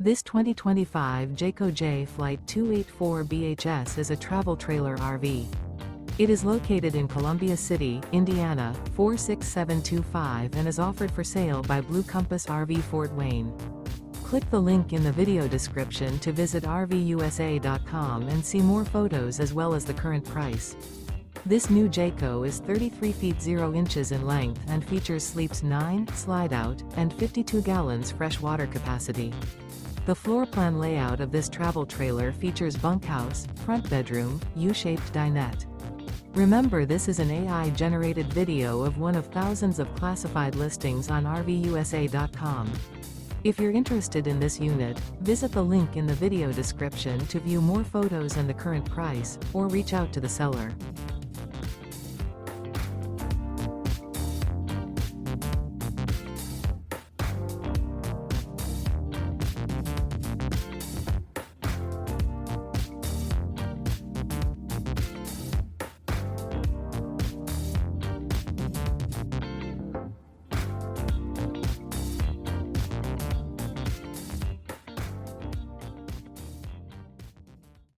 This 2025 Jayco Jay Flight 284 BHS is a travel trailer RV. It is located in Columbia City, Indiana, 46725 and is offered for sale by Blue Compass RV Fort Wayne. Click the link in the video description to visit RVUSA.com and see more photos as well as the current price. This new Jayco is 33 feet 0 inches in length and features sleeps 9, slide-out, and 52 gallons fresh water capacity. The floor plan layout of this travel trailer features bunkhouse, front bedroom, U-shaped dinette. Remember, this is an AI-generated video of one of thousands of classified listings on RVUSA.com. If you're interested in this unit, visit the link in the video description to view more photos and the current price, or reach out to the seller.